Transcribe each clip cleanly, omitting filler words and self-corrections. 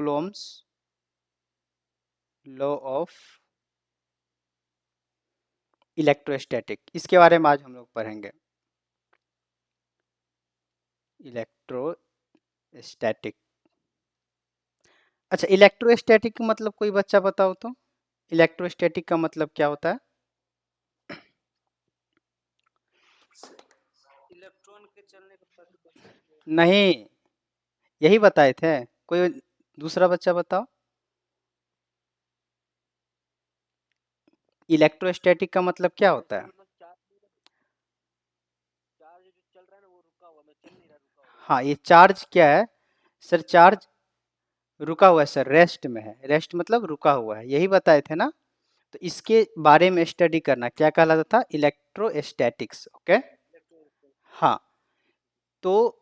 कूलोम्स law of electrostatic, इसके बारे में आज हम लोग पढ़ेंगे। इलेक्ट्रोस्टैटिक। अच्छा, इलेक्ट्रोस्टैटिक का मतलब कोई बच्चा बताओ तो, इलेक्ट्रोस्टैटिक का मतलब क्या होता है? इलेक्ट्रॉन के चलने का नहीं, यही बताए थे। कोई दूसरा बच्चा बताओ। इलेक्ट्रोस्टैटिक का मतलब क्या होता है? चार्ज जो चल रहा है ना वो रुका हुआ, मैं चल नहीं रहा, रुका हुआ। हाँ, ये चार्ज क्या है सर? चार्ज रुका हुआ है सर, रेस्ट में है। रेस्ट मतलब रुका हुआ है, यही बताए थे ना। तो इसके बारे में स्टडी करना क्या कहलाता था? इलेक्ट्रोस्टैटिक्स। ओके, हाँ। तो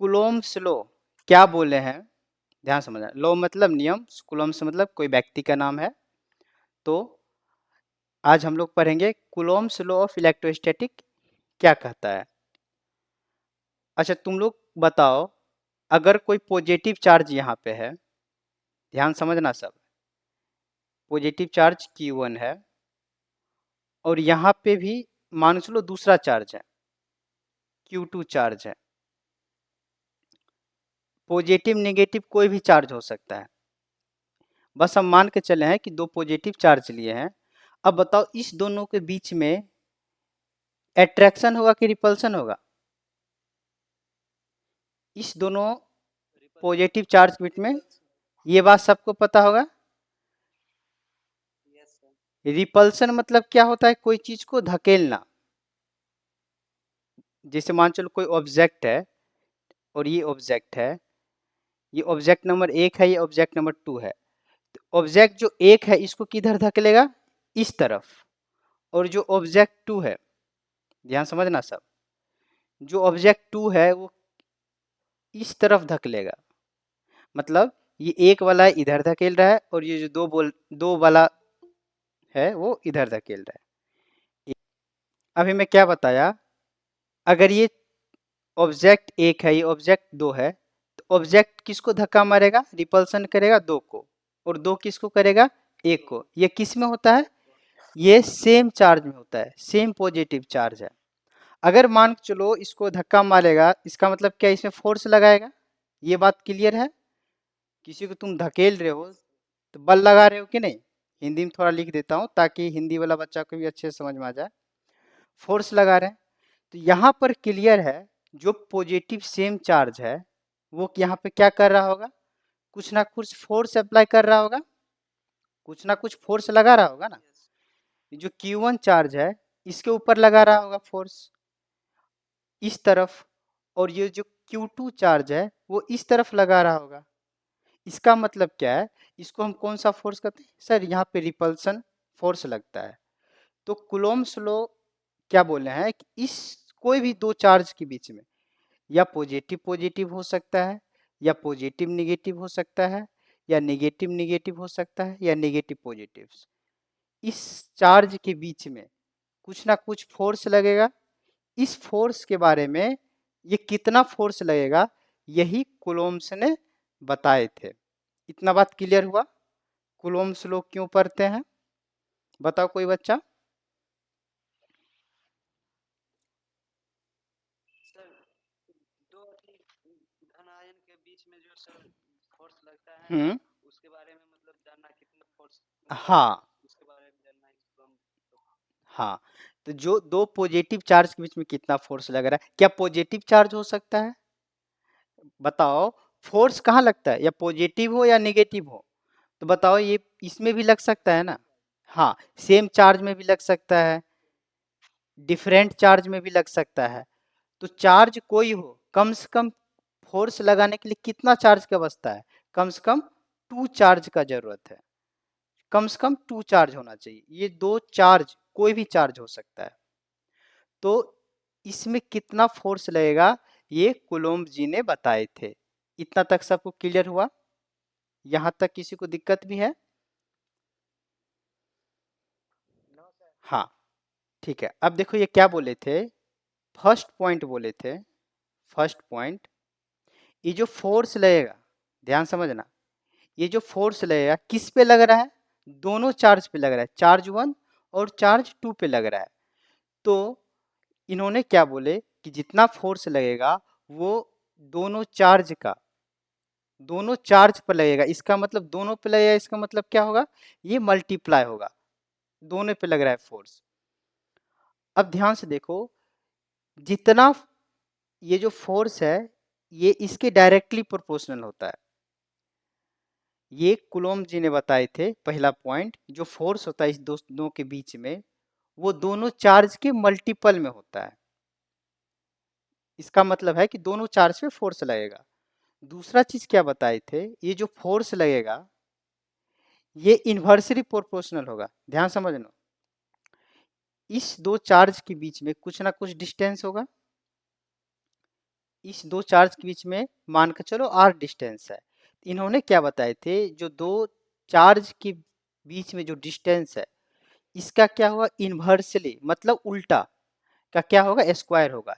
कूलोम्स लॉ क्या बोले हैं, ध्यान समझना। लॉ मतलब नियम, कूलोम्स मतलब कोई व्यक्ति का नाम है। तो आज हम लोग पढ़ेंगे कूलोम्स लॉ ऑफ इलेक्ट्रोस्टैटिक क्या कहता है। अच्छा, तुम लोग बताओ, अगर कोई पॉजिटिव चार्ज यहाँ पे है, ध्यान समझना सब, पॉजिटिव चार्ज Q1 है, और यहाँ पे भी मान लो दूसरा चार्ज है, Q2 चार्ज है। पॉजिटिव नेगेटिव कोई भी चार्ज हो सकता है, बस हम मान के चले हैं कि दो पॉजिटिव चार्ज लिए हैं। अब बताओ, इस दोनों के बीच में एट्रैक्शन होगा कि रिपल्सन होगा? इस दोनों पॉजिटिव चार्ज के बीच में, ये बात सबको पता होगा। रिपल्सन मतलब क्या होता है? कोई चीज को धकेलना। जैसे मान चलो कोई ऑब्जेक्ट है, और ये ऑब्जेक्ट है, ये ऑब्जेक्ट नंबर 1 है, ये ऑब्जेक्ट नंबर 2 है। तो ऑब्जेक्ट जो 1 है इसको किधर धकेलेगा? इस तरफ। और जो ऑब्जेक्ट 2 है, ध्यान समझना सब, जो ऑब्जेक्ट 2 है वो इस तरफ धकेलेगा। मतलब ये एक वाला इधर धकेल रहा है, और ये जो दो वाला है वो इधर धकेल रहा है। अभी मैं क्या बताया, अगर ये ऑब्जेक्ट 1 है, ये ऑब्जेक्ट 2 है, तो ऑब्जेक्ट किसको धक्का मारेगा? रिपल्सन करेगा 2 को, और 2 किसको करेगा? 1 को। ये किस में होता है? ये सेम चार्ज में होता है, सेम पॉजिटिव चार्ज है। अगर मान के चलो इसको धक्का मारेगा, इसका मतलब क्या, इसमें फोर्स लगाएगा। ये बात क्लियर है? किसी को तुम धकेल रहे हो तो बल लगा रहे हो कि नहीं? हिंदी में थोड़ा लिख देता हूँ ताकि हिंदी वाला बच्चा को भी अच्छे से समझ में आ जाए। फोर्स लगा रहे हैं। तो यहाँ पर क्लियर है, जो पॉजिटिव सेम चार्ज है वो यहाँ पे क्या कर रहा होगा? कुछ ना कुछ फोर्स अप्लाई कर रहा होगा, कुछ ना कुछ फोर्स लगा रहा होगा ना। जो Q1 चार्ज है इसके ऊपर लगा रहा होगा फोर्स, इस तरफ। और ये जो Q2 चार्ज है वो इस तरफ लगा रहा होगा। इसका मतलब क्या है? इसको हम कौन सा फोर्स कहते हैं सर? यहाँ पे रिपल्सन फोर्स लगता है। तो कूलोम्स लॉ क्या बोले हैं कि इस कोई भी दो चार्ज के बीच में या पॉजिटिव पॉजिटिव हो सकता है, या पॉजिटिव निगेटिव हो सकता है, या निगेटिव निगेटिव हो सकता है, या निगेटिव पॉजिटिव। इस चार्ज के बीच में कुछ ना कुछ फोर्स लगेगा। इस फोर्स के बारे में, ये कितना फोर्स लगेगा, यही कूलोम्स ने बताए थे। इतना बात क्लियर हुआ? कूलोम्स लॉ क्यों पढ़ते हैं, बताओ कोई बच्चा। सर दो धन आयन के बीच में जो सर फोर्स लगता है ना, हम्म, उसके बारे में मतलब जानना, कितना फोर्स हाँ उसके बारे में जानना है इसको हम। हाँ। तो जो दो पॉजिटिव चार्ज के बीच में कितना फोर्स लग रहा है, क्या पॉजिटिव चार्ज हो सकता है? बताओ, फोर्स कहाँ लगता है, या पॉजिटिव हो या नेगेटिव हो? तो बताओ, ये इसमें भी लग सकता है ना। हाँ, सेम चार्ज में भी लग सकता है, डिफरेंट चार्ज में भी लग सकता है। तो चार्ज कोई हो, कम से कम फोर्स लगाने के लिए कितना चार्ज का बचता है? कम से कम 2 चार्ज का जरूरत है। कम से कम 2 चार्ज होना चाहिए। ये दो चार्ज, कोई भी चार्ज हो सकता है। तो इसमें कितना फोर्स लगेगा, ये कूलोम्ब जी ने बताए थे। इतना तक सबको क्लियर हुआ? यहाँ तक किसी को दिक्कत भी है? हाँ, ठीक है। अब देखो ये क्या बोले थे, फर्स्ट पॉइंट बोले थे। फर्स्ट पॉइंट, ये जो फोर्स लगेगा, ध्यान समझना, ये जो फोर्स लगेगा किस पे लग रहा है, दोनों चार्ज पे लग रहा है, चार्ज 1 और चार्ज 2 पे लग रहा है। तो इन्होंने क्या बोले कि जितना फोर्स लगेगा वो दोनों चार्ज का, दोनों चार्ज पर लगेगा, इसका मतलब दोनों पे लगेगा, इसका मतलब क्या होगा, ये मल्टीप्लाई होगा, दोनों पे लग रहा है फोर्स। अब ध्यान से देखो, जितना ये जो फोर्स है ये इसके डायरेक्टली प्रोपोर्शनल होता है। ये कुलोम्ब जी ने बताए थे पहला पॉइंट, जो फोर्स होता है इस दोनों के बीच में वो दोनों चार्ज के मल्टीपल में होता है, इसका मतलब है कि दोनों चार्ज पे फोर्स लगेगा। दूसरा चीज क्या बताए थे, ये जो फोर्स लगेगा ये इन्वर्सली प्रोपोर्शनल होगा, ध्यान समझना, इस दो चार्ज के बीच में कुछ ना कुछ डिस्टेंस होगा, इस दो चार्ज के बीच में मान के चलो r डिस्टेंस है। इन्होंने क्या बताए थे, जो दो चार्ज के बीच में जो डिस्टेंस है इसका क्या होगा, इन्वर्सली मतलब उल्टा का क्या होगा, स्क्वायर होगा,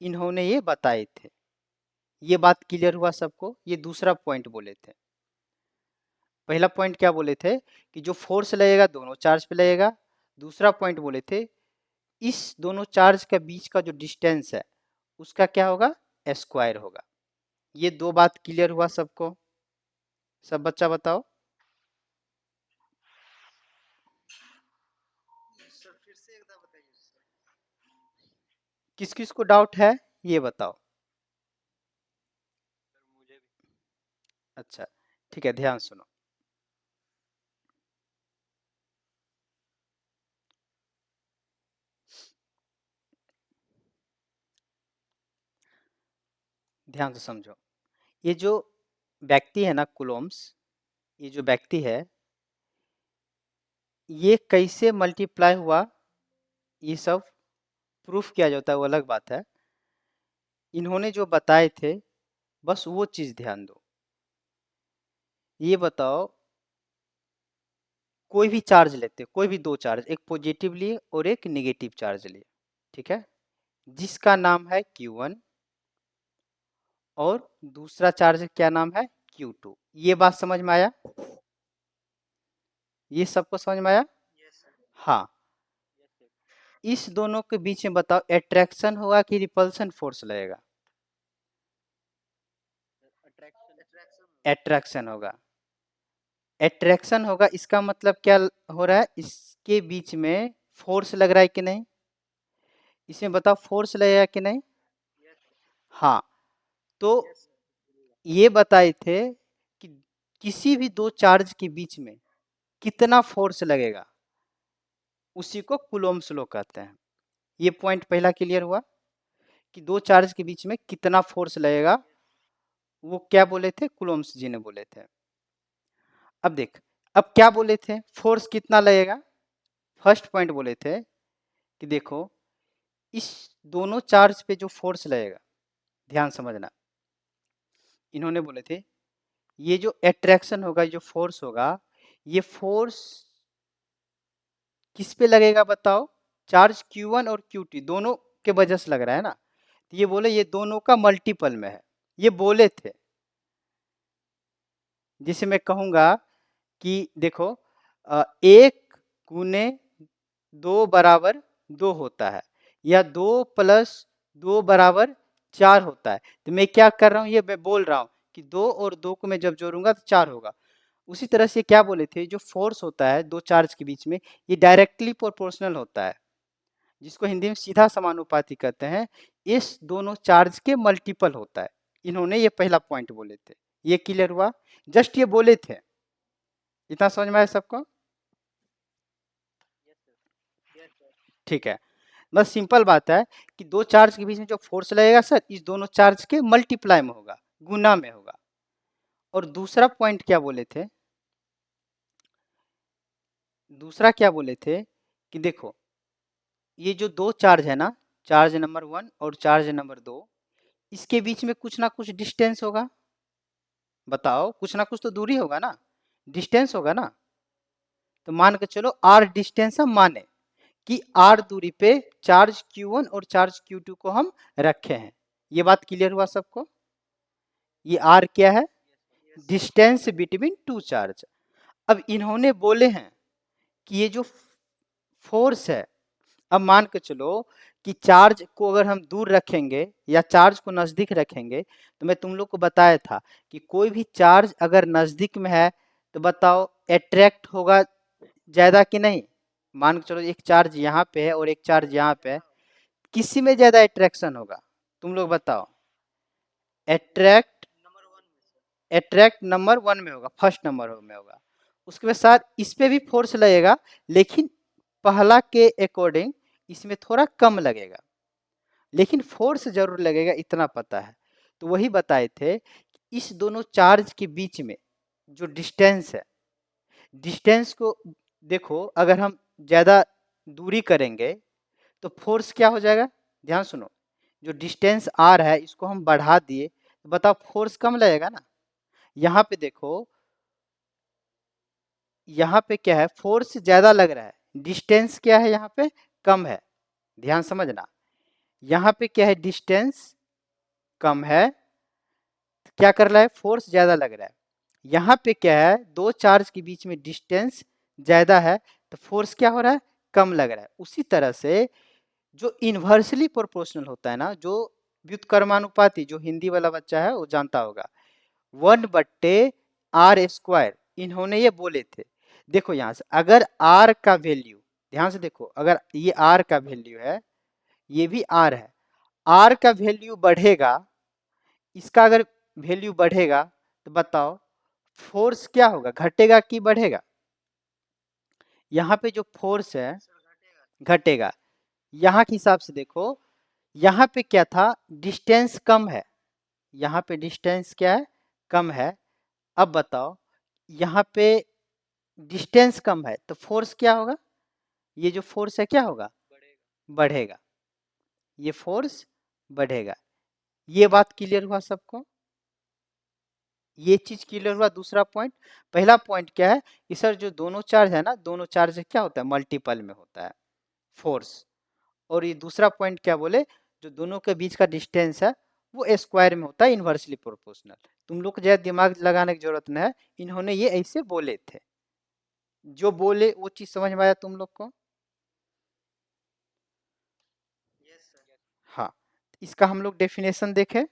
इन्होंने ये बताए थे। ये बात क्लियर हुआ सबको, ये दूसरा पॉइंट बोले थे। पहला पॉइंट क्या बोले थे कि जो फोर्स लगेगा दोनों चार्ज पे लगेगा, दूसरा पॉइंट बोले थे इस दोनों चार्ज के बीच का जो डिस्टेंस है उसका क्या होगा, स्क्वायर होगा। ये दो बात क्लियर हुआ सबको, सब बच्चा बताओ। सर फिर से एक बार बताइए सर। किस किस को डाउट है ये बताओ। सर मुझे भी। अच्छा ठीक है, ध्यान सुनो, ध्यान से समझो। ये जो व्यक्ति है ना कुलोम्स, ये जो व्यक्ति है ये कैसे मल्टीप्लाई हुआ ये सब प्रूफ किया जाता है वो अलग बात है, इन्होंने जो बताए थे बस वो चीज ध्यान दो। ये बताओ, कोई भी चार्ज लेते, कोई भी दो चार्ज, एक पॉजिटिव लिए और एक निगेटिव चार्ज लिए, ठीक है, जिसका नाम है Q1 और दूसरा चार्ज क्या नाम है Q2। ये बात समझ में आया, ये सबको समझ में आया। Yes sir. हाँ, यस सर। इस दोनों के बीच में बताओ अट्रैक्शन होगा कि रिपल्सन फोर्स लगेगा, अट्रैक्शन। अट्रैक्शन। अट्रैक्शन होगा, अट्रैक्शन होगा, इसका मतलब क्या हो रहा है, इसके बीच में फोर्स लग रहा है कि नहीं, इसमें बताओ फोर्स लगेगा कि नहीं। Yes sir. हाँ, तो यस सर। ये बताए थे कि किसी भी दो चार्ज के बीच में कितना फोर्स लगेगा उसी को कूलोम्ब्स लॉ कहते हैं। ये पॉइंट पहला क्लियर हुआ कि दो चार्ज के बीच में कितना फोर्स लगेगा, वो क्या बोले थे, कूलोम्ब्स जी ने बोले थे। अब देख, अब क्या बोले थे, फोर्स कितना लगेगा, फर्स्ट पॉइंट बोले थे कि देखो इस दोनों चार्ज पे जो फोर्स लगेगा, ध्यान समझना, इन्होंने बोले थे ये जो अट्रैक्शन होगा, जो फोर्स होगा, ये फोर्स किस पे लगेगा बताओ, चार्ज Q1 और Q2 दोनों के वजह से लग रहा है ना, तो ये बोले ये दोनों का मल्टीपल में है, ये बोले थे। जिसे मैं कहूंगा कि देखो, एक गुने दो बराबर दो होता है, या दो प्लस दो बराबर चार होता है, तो मैं क्या कर रहा हूँ, ये मैं बोल रहा हूँ कि दो और दो को मैं जब जोड़ूंगा तो चार होगा। उसी तरह से क्या बोले थे, जो फोर्स होता है दो चार्ज के बीच में ये डायरेक्टली प्रोपोर्शनल होता है, जिसको हिंदी में सीधा समानुपाती कहते हैं, इस दोनों चार्ज के मल्टीपल होता है। इन्होंने ये पहला पॉइंट बोले थे, ये क्लियर हुआ, जस्ट ये बोले थे, इतना समझ में आया सबको। Yes sir. Yes sir. ठीक है, बस सिंपल बात है कि दो चार्ज के बीच में जो फोर्स लगेगा सर इस दोनों चार्ज के मल्टीप्लाई में होगा, गुना में होगा। और दूसरा पॉइंट क्या बोले थे, दूसरा क्या बोले थे कि देखो ये जो दो चार्ज है ना, चार्ज नंबर 1 और चार्ज नंबर 2, इसके बीच में कुछ ना कुछ डिस्टेंस होगा, बताओ कुछ ना कुछ तो दूरी होगा ना, डिस्टेंस होगा ना। तो मान के चलो r डिस्टेंस हम माने कि r दूरी पे चार्ज Q1 और चार्ज Q2 को हम रखे हैं। ये बात क्लियर हुआ सबको, ये r क्या है, डिस्टेंस बिटवीन टू चार्ज। अब इन्होंने बोले हैं कि ये जो फोर्स है, अब मान के चलो कि चार्ज को अगर हम दूर रखेंगे या चार्ज को नज़दीक रखेंगे, तो मैं तुम लोग को बताया था कि कोई भी चार्ज अगर नज़दीक में है तो बताओ अट्रैक्ट होगा ज़्यादा कि नहीं। मान के चलो एक चार्ज यहाँ पे है और एक चार्ज यहाँ पे है, किसी में ज़्यादा अट्रैक्शन होगा, तुम लोग बताओ। अट्रैक्ट अट्रैक्ट नंबर वन में होगा, फर्स्ट नंबर में होगा। उसके बाद साथ इस पे भी फोर्स लगेगा, लेकिन पहला के अकॉर्डिंग इसमें थोड़ा कम लगेगा, लेकिन फोर्स जरूर लगेगा, इतना पता है। तो वही बताए थे कि इस दोनों चार्ज के बीच में जो डिस्टेंस है, डिस्टेंस को देखो, अगर हम ज़्यादा दूरी करेंगे तो फोर्स क्या हो जाएगा, ध्यान सुनो। जो डिस्टेंस आर है इसको हम बढ़ा दिए तो बताओ फोर्स कम लगेगा ना। यहाँ पे देखो, यहाँ पे क्या है, फोर्स ज़्यादा लग रहा है, डिस्टेंस क्या है यहाँ पे, कम है। ध्यान समझना, यहाँ पे क्या है, डिस्टेंस कम है, क्या कर रहा है, फोर्स ज़्यादा लग रहा है। यहाँ पे क्या है, दो चार्ज के बीच में डिस्टेंस ज़्यादा है तो फोर्स क्या हो रहा है, कम लग रहा है। उसी तरह से जो इन्वर्सली प्रोपोर्शनल होता है ना, जो व्युत्क्रमानुपाती, जो हिंदी वाला बच्चा है वो जानता होगा, 1/r², इन्होंने ये बोले थे। देखो यहाँ से अगर r का वैल्यू, ध्यान से देखो, अगर ये r का वैल्यू है, ये भी r है, r का वैल्यू बढ़ेगा, इसका अगर वैल्यू बढ़ेगा तो बताओ फोर्स क्या होगा, घटेगा कि बढ़ेगा। यहाँ पे जो फोर्स है घटेगा। यहाँ के हिसाब से देखो, यहाँ पे क्या था, डिस्टेंस कम है, यहाँ पे डिस्टेंस क्या है, कम है। अब बताओ यहाँ पे डिस्टेंस कम है तो फोर्स क्या होगा, ये जो फोर्स है क्या होगा, बढ़ेगा, ये फोर्स बढ़ेगा। ये बात क्लियर हुआ सबको, ये चीज क्लियर हुआ। दूसरा पॉइंट, पहला पॉइंट क्या है कि सर जो दोनों चार्ज है ना, दोनों चार्ज क्या होता है, मल्टीपल में होता है फोर्स। और ये दूसरा पॉइंट क्या बोले, जो दोनों के बीच का डिस्टेंस है वो स्क्वायर में होता है, इन्वर्सली प्रोपोर्शनल। तुम लोग को ज़्यादा दिमाग लगाने की जरूरत नहीं है, इन्होंने ये ऐसे बोले थे, जो बोले वो चीज समझ में आया तुम लोग को। हाँ, इसका हम लोग डेफिनेशन देखें,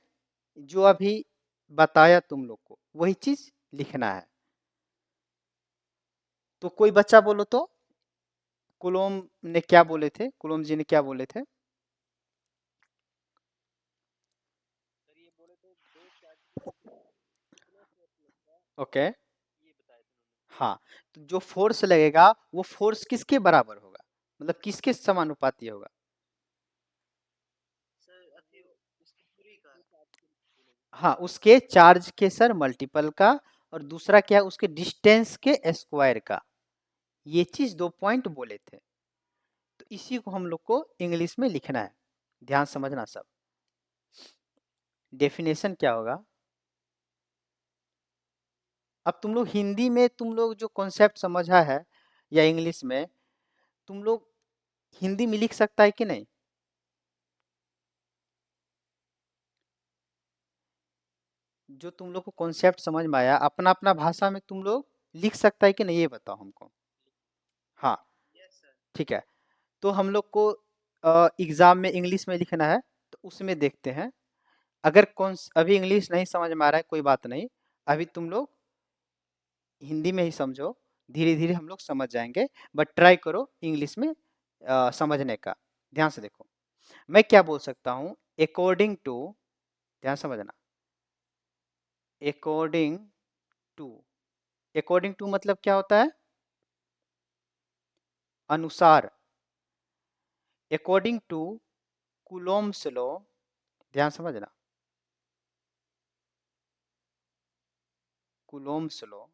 जो अभी बताया तुम लोग को वही चीज लिखना है। तो कोई बच्चा बोलो तो, कुलोम ने क्या बोले थे, कुलोम जी ने क्या बोले थे। ओके, हाँ, तो जो फोर्स लगेगा वो फोर्स किसके बराबर होगा, मतलब किसके समानुपाती होगा। हाँ, उसके चार्ज के सर मल्टीपल का, और दूसरा क्या है, उसके डिस्टेंस के स्क्वायर का। ये चीज दो पॉइंट बोले थे, तो इसी को हम लोग को इंग्लिश में लिखना है, ध्यान समझना सब। डेफिनेशन क्या होगा, अब तुम लोग हिंदी में तुम लोग जो कॉन्सेप्ट समझा है या इंग्लिश में, तुम लोग हिंदी में लिख सकता है कि नहीं। जो तुम लोग को कॉन्सेप्ट समझ में आया, अपना अपना भाषा में तुम लोग लिख सकता है कि नहीं, ये बताओ हमको। हाँ, ठीक है। तो हम लोग को एग्जाम में इंग्लिश में लिखना है, तो उसमें देखते हैं। अगर कौन अभी इंग्लिश नहीं समझ में आ रहा है कोई बात नहीं, अभी तुम लोग हिंदी में ही समझो, धीरे धीरे हम लोग समझ जाएंगे। बट ट्राई करो इंग्लिश में समझने का। ध्यान से देखो, मैं क्या बोल सकता हूँ, अकॉर्डिंग टू, ध्यान समझना, अकॉर्डिंग टू, अकॉर्डिंग टू मतलब क्या होता है, अनुसार। अकॉर्डिंग टू कूलोम्स लॉ, ध्यान समझना, कूलोम्स लॉ,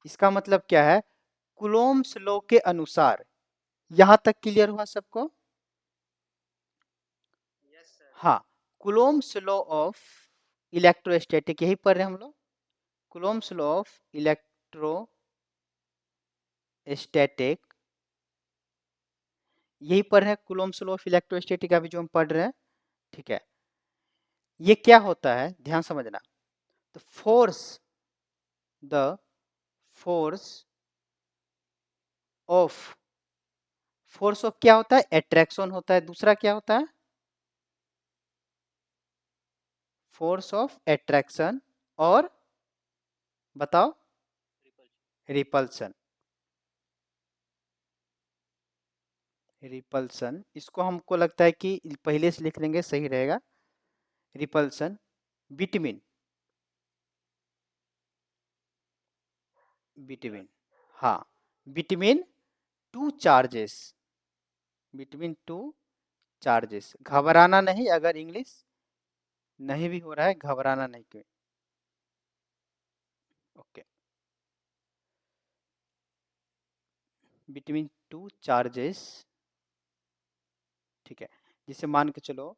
इसका मतलब क्या है, कूलोम्स लॉ के अनुसार। यहां तक क्लियर हुआ सबको। हाँ, कूलोम्स लॉ ऑफ इलेक्ट्रोस्टैटिक, यही पढ़ रहे हैं हम लोग, कूलोम्स लॉ ऑफ इलेक्ट्रोस्टैटिक, यही पढ़ रहे हैं, कूलोम्स लॉ ऑफ इलेक्ट्रोस्टैटिक अभी जो हम पढ़ रहे हैं। ठीक है, ये क्या होता है ध्यान समझना, तो फोर्स द फोर्स ऑफ क्या होता है? एट्रैक्शन होता है। दूसरा क्या होता है? फोर्स ऑफ एट्रैक्शन और बताओ रिपल्सन। रिपल्सन इसको हमको लगता है कि पहले से लिख लेंगे, सही रहेगा। रिपल्सन बिटवीन बिटवीन हाँ between two charges. Between two charges. घबराना नहीं, अगर इंग्लिश नहीं भी हो रहा है घबराना नहीं क्यों। ओके, बिटवीन टू चार्जेस, ठीक है। जिसे मान के चलो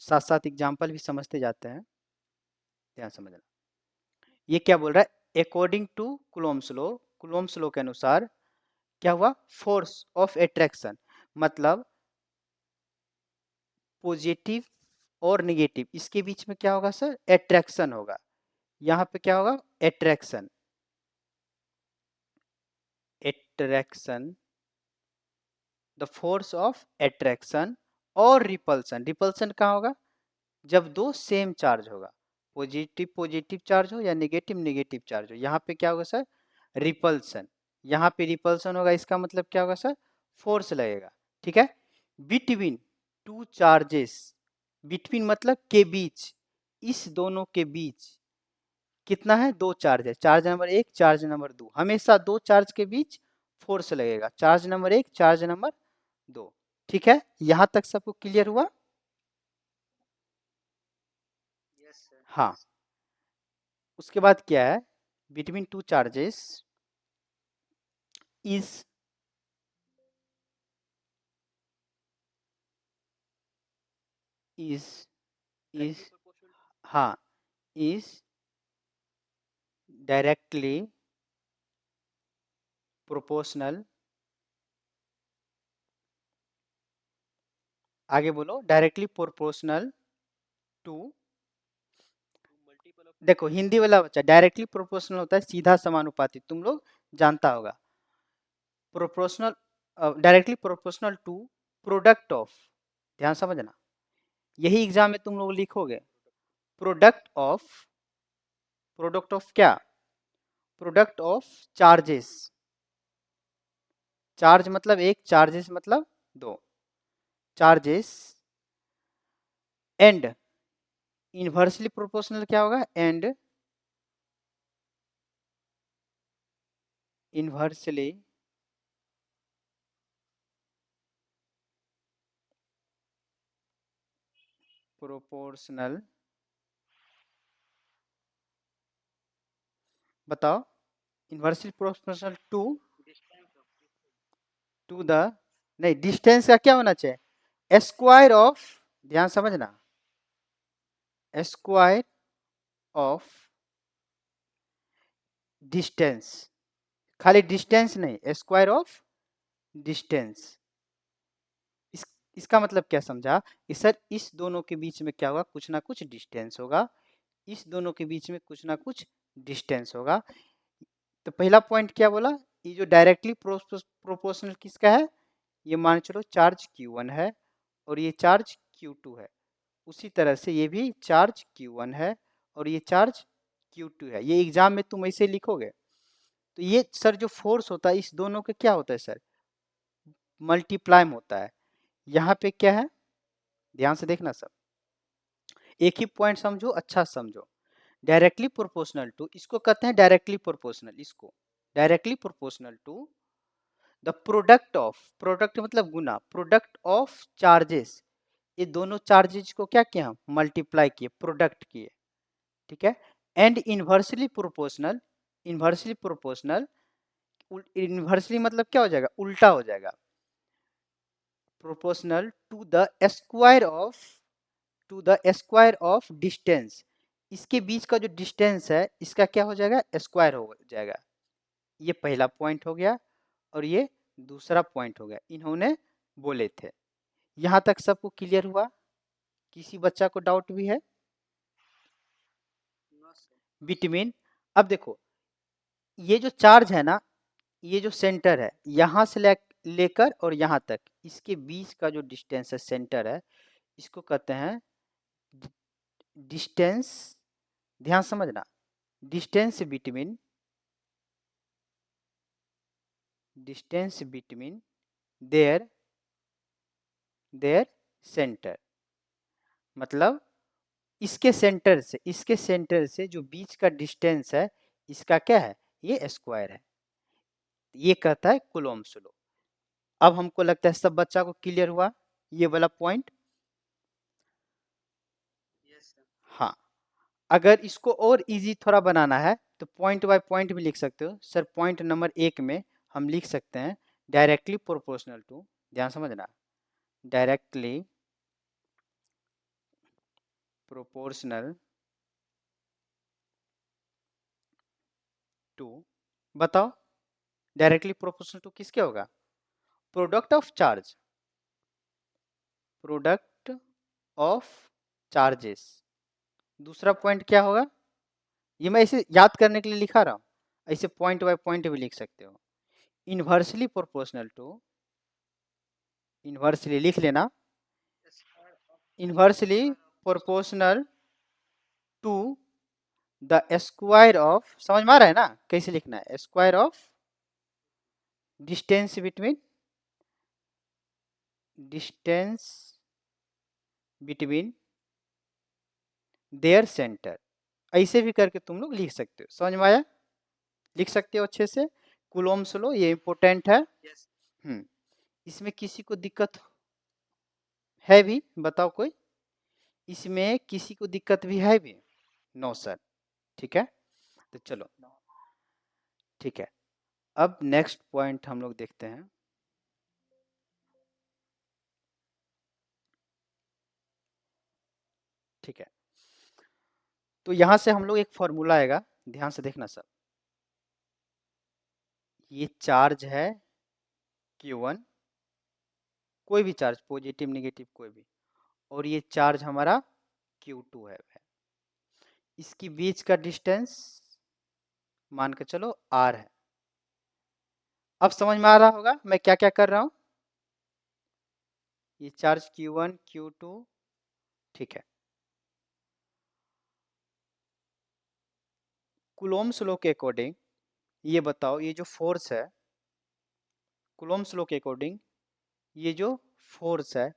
साथ साथ एग्जाम्पल भी समझते जाते हैं, ध्यान समझना। ये क्या बोल रहा है? अकॉर्डिंग टू कुलोम्स लॉ के अनुसार क्या हुआ? फोर्स ऑफ एट्रैक्शन मतलब पॉजिटिव और निगेटिव, इसके बीच में क्या होगा सर? एट्रैक्शन होगा। यहाँ पे क्या होगा? Attraction. Attraction, the force of attraction और रिपल्सन। रिपल्सन कहाँ होगा? जब दो सेम चार्ज होगा, पॉजिटिव पॉजिटिव चार्ज हो या नेगेटिव नेगेटिव चार्ज हो, यहाँ पे क्या होगा सर? रिपल्सन। यहाँ पे रिपल्सन होगा, इसका मतलब क्या होगा सर? फोर्स लगेगा, ठीक है। बिटवीन टू चार्जेस, बिटवीन मतलब के बीच, इस दोनों के बीच कितना है? दो चार्ज है, चार्ज नंबर एक चार्ज नंबर दो। हमेशा दो चार्ज के बीच फोर्स लगेगा, चार्ज नंबर एक चार्ज नंबर दो, ठीक है। यहां तक सबको क्लियर हुआ? Yes sir. हाँ, उसके बाद क्या है? Between two charges is is is हाँ, इज डायरेक्टली प्रोपोर्शनल, आगे बोलो, डायरेक्टली प्रोपोर्शनल टू, देखो हिंदी वाला बच्चा, डायरेक्टली प्रोपोर्शनल होता है सीधा समानुपाती, तुम लोग जानता होगा। Proportional, directly proportional to product of, ध्यान समझना, यही एग्जाम में तुम लोग लिखोगे। प्रोडक्ट ऑफ, प्रोडक्ट ऑफ क्या? Product of charges. चार्ज मतलब एक, चार्जेस मतलब दो, चार्जेस एंड इनवर्सली प्रोपोर्शनल क्या होगा? एंड इनवर्सली प्रोपोर्शनल, बताओ, inversely proportional to to the, नहीं डिस्टेंस का क्या होना चाहिए? स्क्वायर ऑफ, ध्यान समझना, स्क्वायर ऑफ डिस्टेंस, खाली डिस्टेंस नहीं, स्क्वायर ऑफ डिस्टेंस। इसका मतलब क्या समझा कि सर इस दोनों के बीच में क्या होगा? कुछ ना कुछ डिस्टेंस होगा, इस दोनों के बीच में कुछ ना कुछ डिस्टेंस होगा। तो पहला पॉइंट क्या बोला? ये जो डायरेक्टली प्रोपोर्शनल किसका है? ये मान चलो चार्ज Q1 है और ये चार्ज Q2 है। उसी तरह से ये भी चार्ज Q1 है और ये चार्ज Q2 है। ये एग्जाम में तुम ऐसे लिखोगे। तो ये सर जो फोर्स होता है इस दोनों के क्या होता है सर? मल्टीप्लाइम होता है। यहाँ पे क्या है? ध्यान से देखना सब, एक ही पॉइंट समझो, अच्छा समझो। डायरेक्टली प्रोपोर्शनल टू, इसको कहते हैं डायरेक्टली प्रोपोर्शनल, इसको directly proportional to the product of, product मतलब गुना, प्रोडक्ट ऑफ चार्जेस, ये दोनों चार्जेस को क्या किया? हम मल्टीप्लाई किए, प्रोडक्ट किए, ठीक है। And inversely proportional, inversely proportional, inversely मतलब क्या हो जाएगा? उल्टा हो जाएगा। Proportional to the square of, to the square of distance, इसके बीच का जो डिस्टेंस है इसका क्या हो जाएगा? स्क्वायर हो जाएगा। ये पहला पॉइंट हो गया और ये दूसरा पॉइंट हो गया, इन्होंने बोले थे। यहाँ तक सबको क्लियर हुआ? किसी बच्चा को डाउट भी है? No sir. बिटवीन, अब देखो ये जो चार्ज है ना, ये जो सेंटर है यहाँ से लेकर और यहाँ तक, इसके बीच का जो डिस्टेंस है सेंटर है, इसको कहते हैं डिस्टेंस, ध्यान समझना, distance between, distance between their their centre, मतलब इसके सेंटर से जो बीच का डिस्टेंस है इसका क्या है, ये स्क्वायर है, ये कहता है कूलम्ब्स लॉ। अब हमको लगता है सब बच्चा को क्लियर हुआ ये वाला पॉइंट। Yes sir. हाँ, अगर इसको और इजी थोड़ा बनाना है तो पॉइंट बाय पॉइंट भी लिख सकते हो सर। पॉइंट नंबर 1 में हम लिख सकते हैं डायरेक्टली प्रोपोर्शनल टू, ध्यान समझना, डायरेक्टली प्रोपोर्शनल टू, बताओ डायरेक्टली प्रोपोर्शनल टू किसके होगा, product of charge, product of charges. दूसरा पॉइंट क्या होगा, ये मैं इसे याद करने के लिए लिखा रहा हूँ, ऐसे पॉइंट बाय पॉइंट भी लिख सकते हो। इन्वर्सली प्रोपोर्शनल टू, इन्वर्सली लिख लेना, square of inversely proportional to the square of, समझ में आ रहा है ना कैसे लिखना है, square of distance between, distance between their centre, ऐसे भी करके तुम लोग लिख सकते हो, समझ में आया, लिख सकते हो अच्छे से। कूलम्ब्स लॉ ये इंपॉर्टेंट है। यस। इसमें किसी को दिक्कत है भी, बताओ कोई, इसमें किसी को दिक्कत भी है भी, नो सर, ठीक है, तो चलो ठीक है। अब नेक्स्ट पॉइंट हम लोग देखते हैं, ठीक है, तो यहां से हम लोग एक फॉर्मूला आएगा, ध्यान से देखना सब, ये चार्ज है Q1, कोई भी चार्ज पॉजिटिव नेगेटिव कोई भी, और ये चार्ज हमारा Q2 है, इसकी बीच का डिस्टेंस मान के चलो R है। अब समझ में आ रहा होगा मैं क्या क्या कर रहा हूं, ये चार्ज Q1 Q2, ठीक है, कूलोम्ब्स लॉ के अकॉर्डिंग ये बताओ, ये जो फोर्स है कूलोम्ब्स लॉ के अकॉर्डिंग, ये जो फोर्स है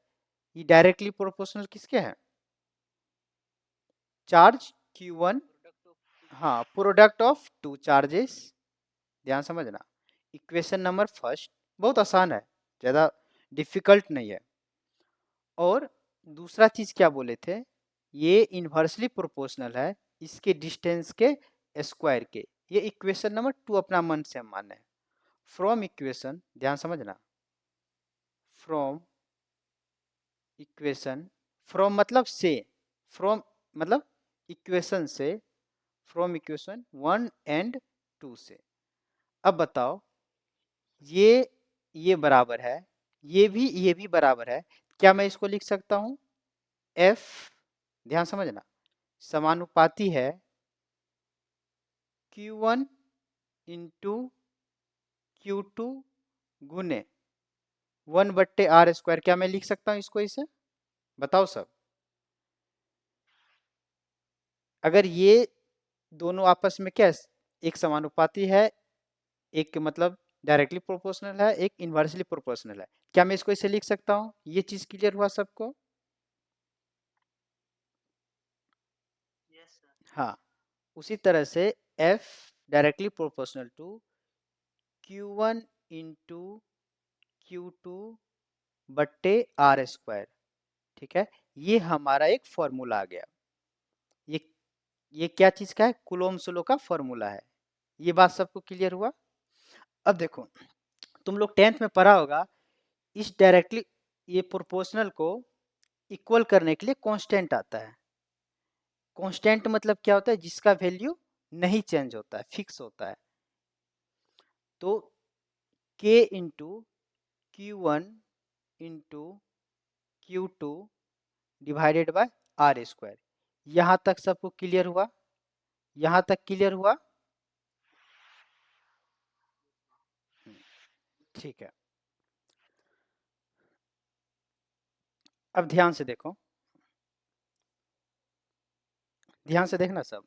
ये डायरेक्टली प्रोपोर्शनल किसके है, चार्ज Q1, हाँ प्रोडक्ट ऑफ टू चार्जेस, ध्यान समझना, इक्वेशन नंबर फर्स्ट, बहुत आसान है, ज़्यादा डिफिकल्ट नहीं है। और दूसरा चीज क्या बोले थे, ये इन्वर्सली प्रोपोर्शनल है इसके डिस्टेंस के स्क्वायर के, ये इक्वेशन नंबर 2 अपना मन से हम माने, फ्रॉम इक्वेशन, ध्यान समझना, फ्रॉम इक्वेशन, फ्रॉम मतलब से, फ्रॉम मतलब इक्वेशन से, फ्रॉम इक्वेशन 1 एंड 2 से। अब बताओ ये बराबर है, ये भी बराबर है, क्या मैं इसको लिख सकता हूं F, ध्यान समझना, समानुपाती है Q1 इंटू Q2 गुने 1/r², क्या मैं लिख सकता हूं इसको, इसे बताओ सब, अगर ये दोनों आपस में क्या एक समानुपाती है, एक मतलब डायरेक्टली प्रोपोर्शनल है, एक इन्वर्सली प्रोपोर्शनल है, क्या मैं इसको इसे लिख सकता हूं, ये चीज क्लियर हुआ सबको, यस सर। हाँ, उसी तरह से F directly proportional to Q1 into Q2/r², ठीक है, ये हमारा एक फॉर्मूला आ गया, ये ये क्या चीज का है, कूलोम्ब्स लॉ का फॉर्मूला है, ये बात सबको क्लियर हुआ। अब देखो तुम लोग 10th में पढ़ा होगा, इस डायरेक्टली ये प्रोपोर्शनल को इक्वल करने के लिए कांस्टेंट आता है, कांस्टेंट मतलब क्या होता है, जिसका वैल्यू नहीं चेंज होता है, फिक्स होता है, तो k into Q1 into Q2 divided by R², यहाँ तक सबको क्लियर हुआ, यहाँ तक क्लियर हुआ? ठीक है, अब ध्यान से देखो, ध्यान से देखना सब।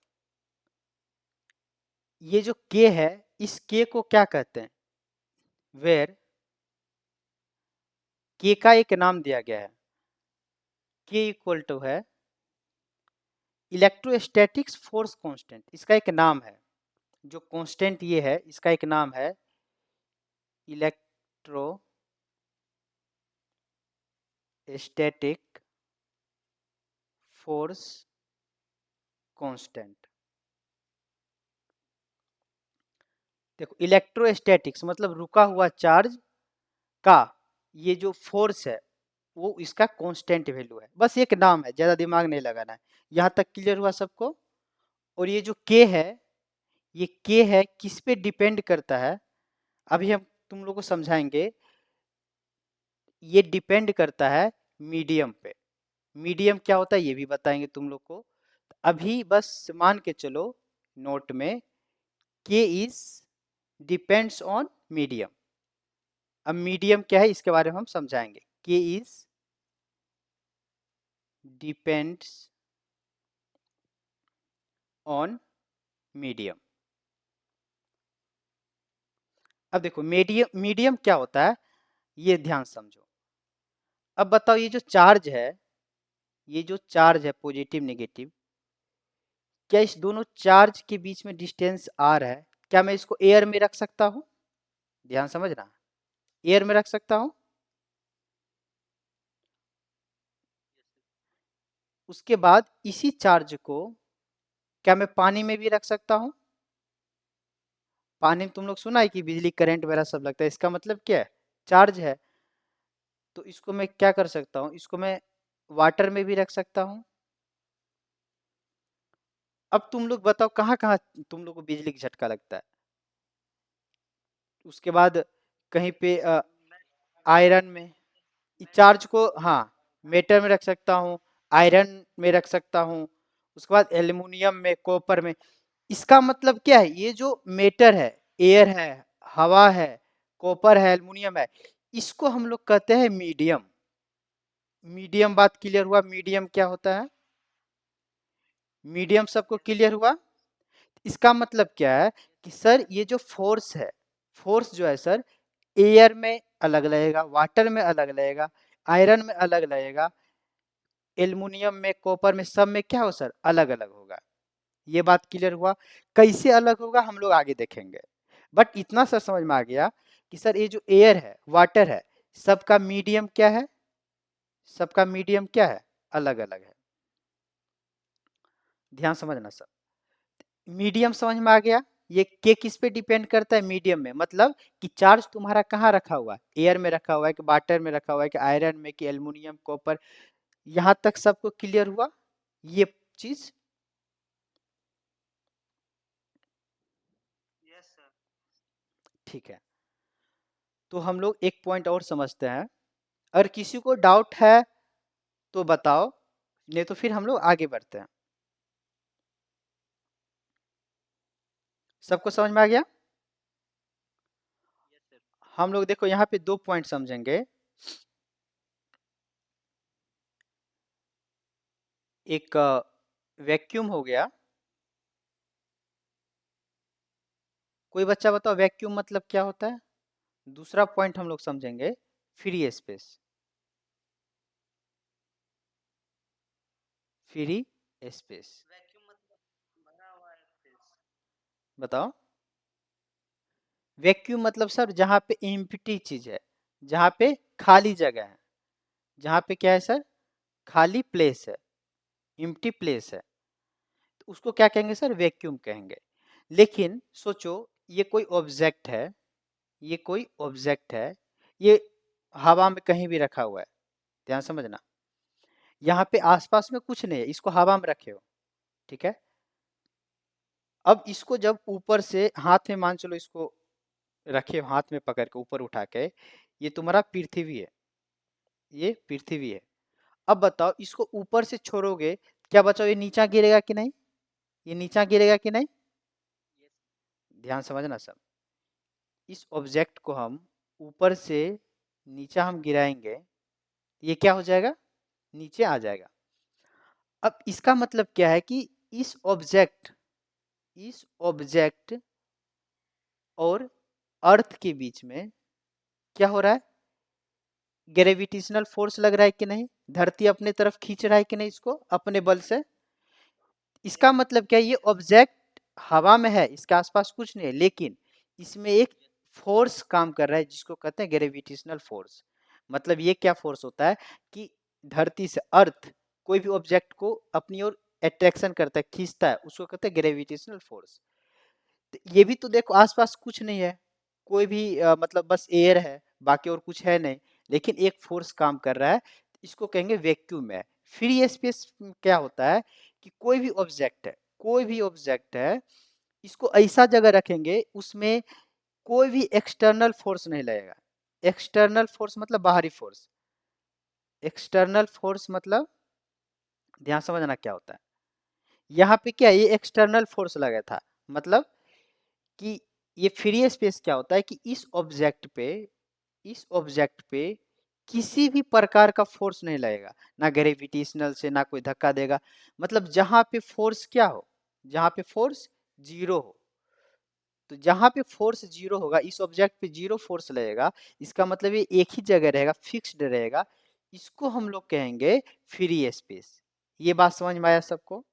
ये जो k है, इस k को क्या कहते हैं? वेयर k का एक नाम दिया गया है, k इक्वल टू है इलेक्ट्रोस्टैटिक्स फोर्स कांस्टेंट, इसका एक नाम है, जो कांस्टेंट ये है इसका एक नाम है इलेक्ट्रोस्टैटिक फोर्स कांस्टेंट। देखो इलेक्ट्रोस्टैटिक्स मतलब रुका हुआ चार्ज का ये जो फोर्स है वो इसका कांस्टेंट वैल्यू है, बस एक नाम है, ज्यादा दिमाग नहीं लगाना है। यहाँ तक क्लियर हुआ सबको? और ये जो k है, ये k है किस पे डिपेंड करता है, अभी हम तुम लोग को समझाएंगे। ये डिपेंड करता है मीडियम पे, मीडियम क्या होता है ये भी बताएंगे तुम लोग को। अभी बस मान के चलो नोट में k is depends on medium. अब मीडियम क्या है इसके बारे में हम समझाएंगे। k is depends on medium. अब देखो मीडियम मीडियम क्या होता है ये ध्यान समझो। अब बताओ ये जो चार्ज है, ये जो चार्ज है पॉजिटिव नेगेटिव, क्या इस दोनों चार्ज के बीच में डिस्टेंस r है, क्या मैं इसको एयर में रख सकता हूँ? ध्यान समझना, एयर में रख सकता हूँ। उसके बाद इसी चार्ज को क्या मैं पानी में भी रख सकता हूँ? पानी में तुम लोग सुना है कि बिजली करंट वगैरह सब लगता है, इसका मतलब क्या है? चार्ज है। तो इसको मैं क्या कर सकता हूँ, इसको मैं वाटर में भी रख सकता हूँ। अब तुम लोग बताओ कहाँ कहाँ तुम लोग को बिजली की झटका लगता है? उसके बाद कहीं पे आयरन में, चार्ज को हाँ मेटल में रख सकता हूँ, आयरन में रख सकता हूँ, उसके बाद एल्युमिनियम में, कॉपर में। इसका मतलब क्या है, ये जो मेटर है, एयर है, हवा है, कॉपर है, एल्युमिनियम है, इसको हम लोग कहते हैं मीडियम। मीडियम बात क्लियर हुआ? मीडियम क्या होता है? मीडियम सबको क्लियर हुआ? इसका मतलब क्या है कि सर ये जो फोर्स है, फोर्स जो है सर एयर में अलग लगेगा, वाटर में अलग लगेगा, आयरन में अलग लगेगा, एल्युमिनियम में, कॉपर में, सब में क्या हो सर अलग अलग होगा। ये बात क्लियर हुआ? कैसे अलग होगा हम लोग आगे देखेंगे, बट इतना सर समझ में आ गया कि सर ये जो एयर है, वाटर है, सबका मीडियम क्या है? सबका मीडियम क्या है? अलग अलग है। ध्यान समझना सर, मीडियम समझ में आ गया? ये के किस पे डिपेंड करता है? मीडियम में, मतलब कि चार्ज तुम्हारा कहाँ रखा हुआ है, एयर में रखा हुआ है कि वाटर में रखा हुआ है कि आयरन में कि एल्युमिनियम कॉपर। यहाँ तक सबको क्लियर हुआ ये चीज? Yes sir. ठीक है, तो हम लोग एक पॉइंट और समझते हैं। अगर किसी को डाउट है तो बताओ, नहीं तो फिर हम लोग आगे बढ़ते हैं। सबको समझ में आ गया? Yes sir. हम लोग देखो यहाँ पे दो पॉइंट समझेंगे। एक वैक्यूम हो गया, कोई बच्चा बताओ वैक्यूम मतलब क्या होता है? दूसरा पॉइंट हम लोग समझेंगे free space. Free space vacuum मतलब भरा हुआ स्पेस। बताओ। वैक्यूम मतलब सर जहाँ पे एम्प्टी चीज है, जहाँ पे खाली जगह है, जहाँ पे क्या है सर खाली प्लेस है, एम्प्टी प्लेस है, तो उसको क्या कहेंगे सर? वैक्यूम कहेंगे। लेकिन सोचो ये कोई ऑब्जेक्ट है, ये कोई ऑब्जेक्ट है, ये हवा में कहीं भी रखा हुआ है, ध्यान समझना, यहाँ पे आसपास में कुछ नहीं है, इसको हवा में रखे हो, ठीक है। अब इसको जब ऊपर से हाथ में मान चलो, इसको रखे हो हाथ में पकड़ के ऊपर उठा के, ये तुम्हारा पृथ्वी है, ये पृथ्वी है। अब बताओ इसको ऊपर से छोड़ोगे, क्या बचाओ ये नीचा गिरेगा कि नहीं? ये नीचा गिरेगा कि नहीं? यस। ध्यान समझना सब। इस ऑब्जेक्ट को हम ऊपर से नीचा हम गिराएंगे, ये क्या हो जाएगा? नीचे आ जाएगा। अब इसका मतलब क्या है कि इस ऑब्जेक्ट और अर्थ के बीच में क्या हो रहा है? ग्रेविटेशनल फोर्स लग रहा है कि नहीं? धरती अपने तरफ खींच रहा है कि नहीं इसको अपने बल से? इसका मतलब क्या है? ये ऑब्जेक्ट हवा में है, इसके आसपास कुछ नहीं है, लेकिन इसमें एक फोर्स काम कर रहा है जिसको कहते हैं ग्रेविटेशनल फोर्स। मतलब ये क्या फोर्स होता है कि धरती से अर्थ कोई भी ऑब्जेक्ट को अपनी ओर अट्रैक्शन करता है, खींचता है, उसको कहते हैं ग्रेविटेशनल फोर्स। तो ये भी तो देखो आसपास कुछ नहीं है, कोई भी मतलब बस एयर है, बाकी और कुछ है नहीं, लेकिन एक फोर्स काम कर रहा है, इसको कहेंगे वैक्यूम है। फ्री स्पेस क्या होता है कि कोई भी ऑब्जेक्ट है, इसको ऐसा जगह रखेंगे उसमें कोई भी एक्सटर्नल फोर्स नहीं लगेगा। एक्सटर्नल फोर्स मतलब बाहरी फोर्स। एक्सटर्नल फोर्स मतलब ध्यान समझना क्या होता है। यहाँ पे क्या ये एक्सटर्नल फोर्स लगा था, मतलब कि ये फ्री स्पेस क्या होता है कि इस ऑब्जेक्ट पे किसी भी प्रकार का फोर्स नहीं लगेगा, ना ग्रेविटेशनल से, ना कोई धक्का देगा। मतलब जहां पे फोर्स क्या हो, जहां पे फोर्स जीरो हो, तो जहां पे फोर्स जीरो होगा, इस ऑब्जेक्ट पे जीरो फोर्स लगेगा, इसका मतलब ये एक ही जगह रहेगा, फिक्स्ड रहेगा। इसको हम लोग कहेंगे फ्री स्पेस। ये बात समझ में आया सबको?